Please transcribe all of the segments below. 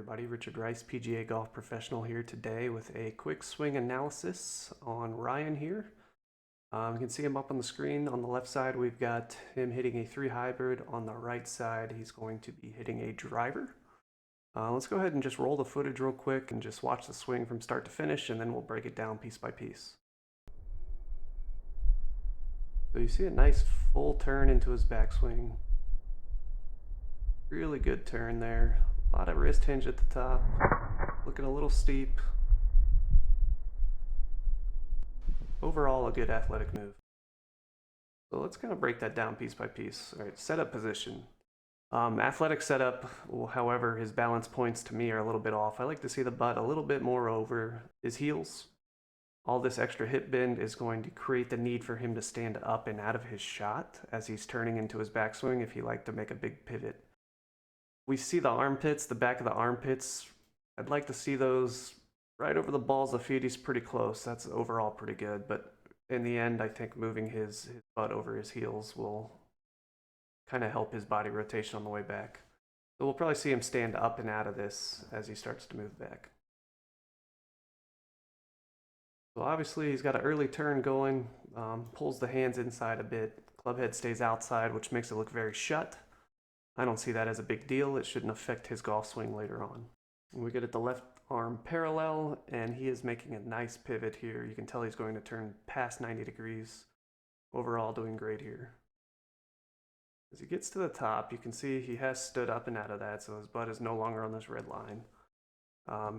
everybody, Richard Rice, PGA Golf Professional here today with a quick swing analysis on Ryan here. You can see him up on the screen. On the left side, we've got him hitting a 3 hybrid. On the right side, he's going to be hitting a driver. Let's go ahead and just roll the footage real quick and just watch the swing from start to finish, and then we'll break it down piece by piece. So you see a nice full turn into his backswing. Really good turn there. A lot of wrist hinge at the top. Looking a little steep. Overall, a good athletic move. So let's kind of break that down piece by piece. All right, setup position. Athletic setup, however, his balance points to me are a little bit off. I like to see the butt a little bit more over his heels. All this extra hip bend is going to create the need for him to stand up and out of his shot as he's turning into his backswing if he liked to make a big pivot. We see the armpits, the back of the armpits. I'd like to see those right over the balls of the feet. He's pretty close. That's overall pretty good. But in the end, I think moving his butt over his heels will kind of help his body rotation on the way back. So we'll probably see him stand up and out of this as he starts to move back. So obviously he's got an early turn going, pulls the hands inside a bit. Club head stays outside, which makes it look very shut. I don't see that as a big deal. It shouldn't affect his golf swing later on. And we get at the left arm parallel, and he is making a nice pivot here. You can tell he's going to turn past 90 degrees. Overall, doing great here. As he gets to the top, you can see he has stood up and out of that, so his butt is no longer on this red line.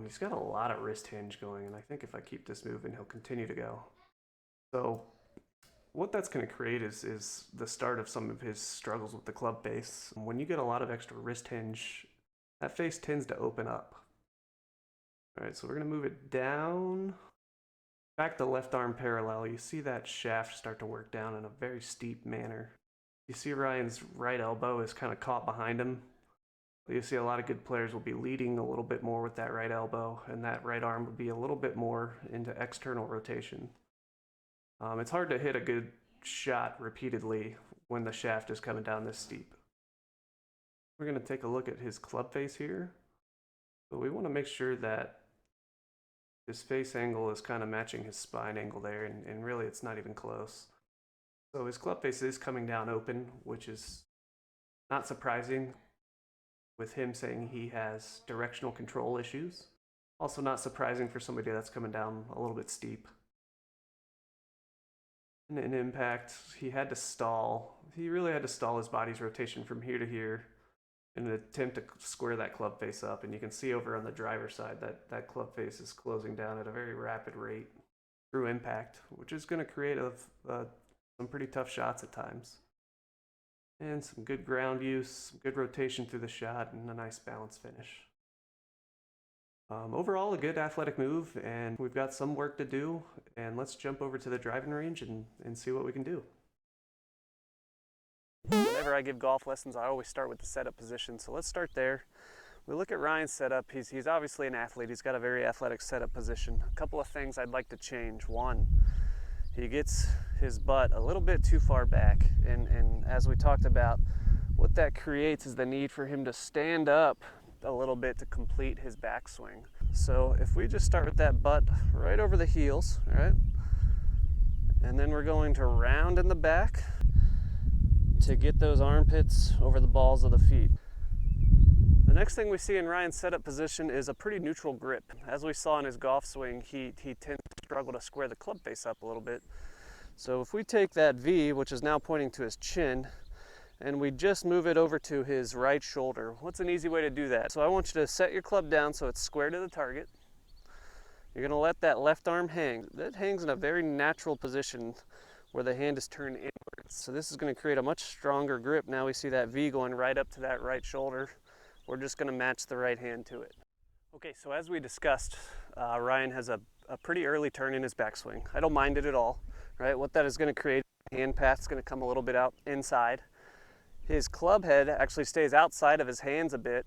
He's got a lot of wrist hinge going, and I think if I keep this moving, he'll continue to go. So what that's going to create is the start of some of his struggles with the club face. When you get a lot of extra wrist hinge, that face tends to open up. All right, so we're going to move it down. Back to left arm parallel, you see that shaft start to work down in a very steep manner. You see Ryan's right elbow is kind of caught behind him. You see a lot of good players will be leading a little bit more with that right elbow, and that right arm would be a little bit more into external rotation. It's hard to hit a good shot repeatedly when the shaft is coming down this steep. We're going to take a look at his club face here. So we want to make sure that his face angle is kind of matching his spine angle there, and really it's not even close. So his club face is coming down open, which is not surprising with him saying he has directional control issues. Also not surprising for somebody that's coming down a little bit steep. In impact, he had to stall. He really had to stall his body's rotation from here to here in an attempt to square that club face up. And you can see over on the driver's side that club face is closing down at a very rapid rate through impact, which is going to create some pretty tough shots at times. And some good ground use, some good rotation through the shot, and a nice balanced finish. Overall, a good athletic move, and we've got some work to do, and let's jump over to the driving range and see what we can do. Whenever I give golf lessons, I always start with the setup position, so let's start there. We look at Ryan's setup. He's obviously an athlete. He's got a very athletic setup position. A couple of things I'd like to change. One, he gets his butt a little bit too far back, and as we talked about, what that creates is the need for him to stand up a little bit to complete his backswing. So if we just start with that butt right over the heels, all right, and then we're going to round in the back to get those armpits over the balls of the feet. The next thing we see in Ryan's setup position is a pretty neutral grip. As we saw in his golf swing, he tends to struggle to square the club face up a little bit. So if we take that V, which is now pointing to his chin, and we just move it over to his right shoulder. What's an easy way to do that? So I want you to set your club down so it's square to the target. You're going to let that left arm hang. That hangs in a very natural position where the hand is turned inwards. So this is going to create a much stronger grip. Now we see that V going right up to that right shoulder. We're just going to match the right hand to it. Okay, so as we discussed, Ryan has a pretty early turn in his backswing. I don't mind it at all, right? What that is going to create, hand path's going to come a little bit out inside. His club head actually stays outside of his hands a bit,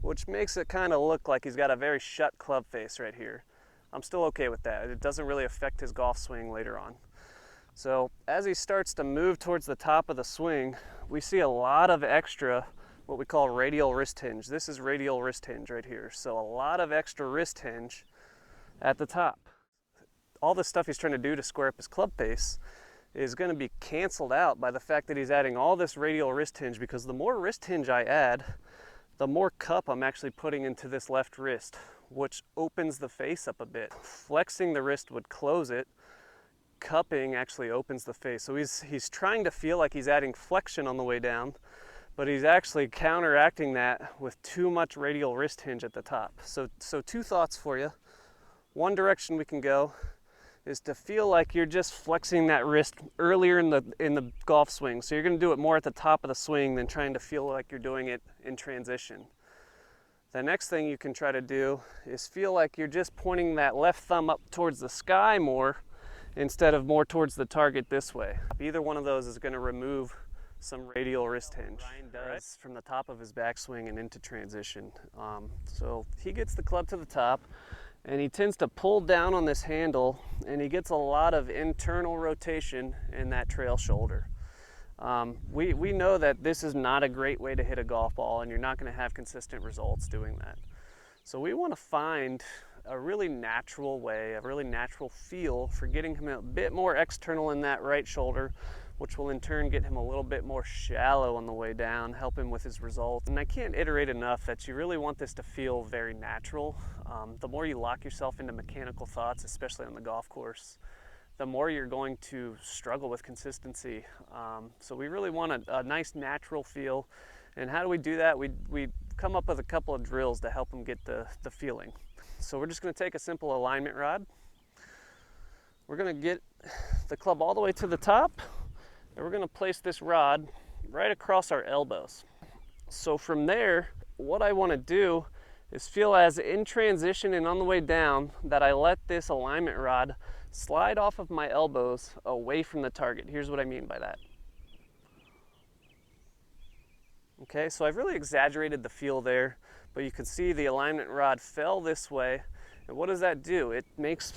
which makes it kind of look like he's got a very shut club face right here. I'm still okay with that. It doesn't really affect his golf swing later on. So as he starts to move towards the top of the swing, we see a lot of extra what we call radial wrist hinge. This is radial wrist hinge right here. So a lot of extra wrist hinge at the top. All the stuff he's trying to do to square up his club face is going to be canceled out by the fact that he's adding all this radial wrist hinge, because the more wrist hinge I add, the more cup I'm actually putting into this left wrist, which opens the face up a bit. Flexing the wrist would close it. Cupping actually opens the face. So he's trying to feel like he's adding flexion on the way down, but he's actually counteracting that with too much radial wrist hinge at the top. So two thoughts for you. One direction we can go is to feel like you're just flexing that wrist earlier in the golf swing. So you're going to do it more at the top of the swing than trying to feel like you're doing it in transition. The next thing you can try to do is feel like you're just pointing that left thumb up towards the sky more instead of more towards the target this way. Either one of those is going to remove some radial wrist hinge. Ryan does from the top of his backswing and into transition. So he gets the club to the top, and he tends to pull down on this handle, and he gets a lot of internal rotation in that trail shoulder. We know that this is not a great way to hit a golf ball, and you're not going to have consistent results doing that. So we want to find a really natural way, a really natural feel for getting him a bit more external in that right shoulder, which will in turn get him a little bit more shallow on the way down, help him with his results. And I can't iterate enough that you really want this to feel very natural. The more you lock yourself into mechanical thoughts, especially on the golf course, the more you're going to struggle with consistency. So we really want a nice natural feel. And how do we do that? We come up with a couple of drills to help him get the feeling. So we're just going to take a simple alignment rod. We're going to get the club all the way to the top, and we're going to place this rod right across our elbows. So from there, what I want to do is feel as in transition and on the way down that I let this alignment rod slide off of my elbows away from the target. Here's what I mean by that. Okay, so I've really exaggerated the feel there, but you can see the alignment rod fell this way. And what does that do? It makes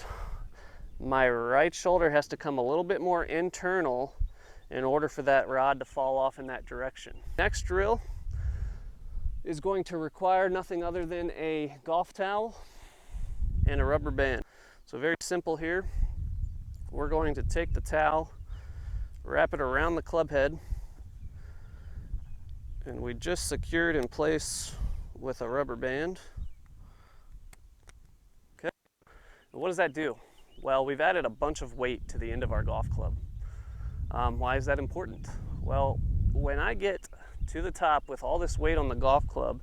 my right shoulder has to come a little bit more internal in order for that rod to fall off in that direction. Next drill is going to require nothing other than a golf towel and a rubber band. So very simple here. We're going to take the towel, wrap it around the club head, and we just secure it in place with a rubber band. Okay. And what does that do? Well, we've added a bunch of weight to the end of our golf club. Why is that important? Well, when I get to the top with all this weight on the golf club,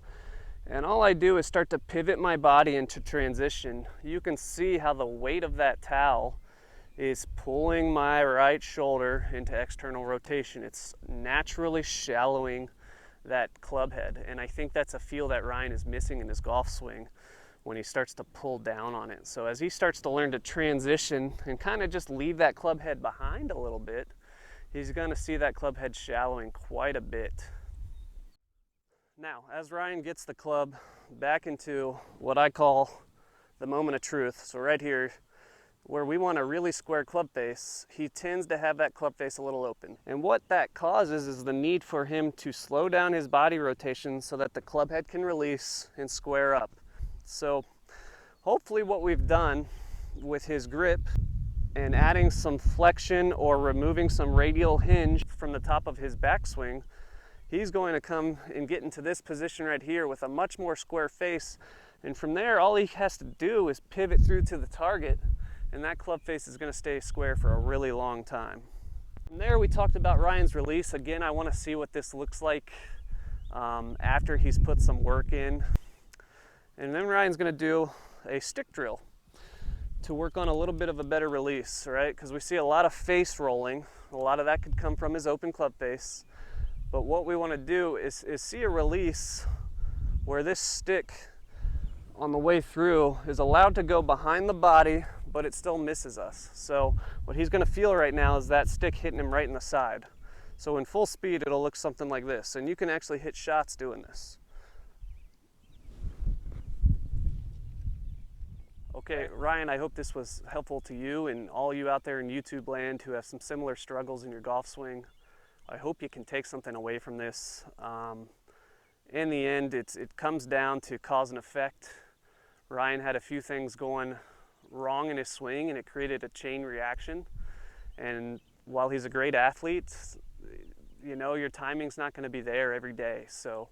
and all I do is start to pivot my body into transition, you can see how the weight of that towel is pulling my right shoulder into external rotation. It's naturally shallowing that club head, and I think that's a feel that Ryan is missing in his golf swing when he starts to pull down on it. So as he starts to learn to transition and kind of just leave that club head behind a little bit, he's going to see that club head shallowing quite a bit. Now, as Ryan gets the club back into what I call the moment of truth, so right here, where we want a really square club face, he tends to have that club face a little open. And what that causes is the need for him to slow down his body rotation so that the club head can release and square up. So hopefully what we've done with his grip and adding some flexion or removing some radial hinge from the top of his backswing, he's going to come and get into this position right here with a much more square face. And from there, all he has to do is pivot through to the target, and that club face is going to stay square for a really long time. From there, we talked about Ryan's release. Again, I want to see what this looks like after he's put some work in. And then Ryan's going to do a stick drill to work on a little bit of a better release, right? Because we see a lot of face rolling. A lot of that could come from his open club face. But what we want to do is see a release where this stick on the way through is allowed to go behind the body, but it still misses us. So what he's going to feel right now is that stick hitting him right in the side. So in full speed, it'll look something like this. And you can actually hit shots doing this. Okay, Ryan, I hope this was helpful to you and all you out there in YouTube land who have some similar struggles in your golf swing. I hope you can take something away from this. in the end, it comes down to cause and effect. Ryan had a few things going wrong in his swing, and it created a chain reaction. And while he's a great athlete, you know, your timing's not going to be there every day. So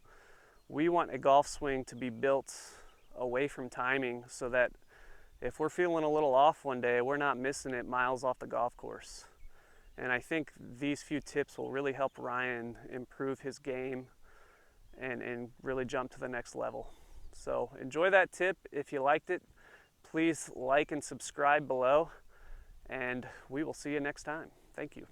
we want a golf swing to be built away from timing so that if we're feeling a little off one day, we're not missing it miles off the golf course. And I think these few tips will really help Ryan improve his game and really jump to the next level. So enjoy that tip. If you liked it, please like and subscribe below, and we will see you next time. Thank you.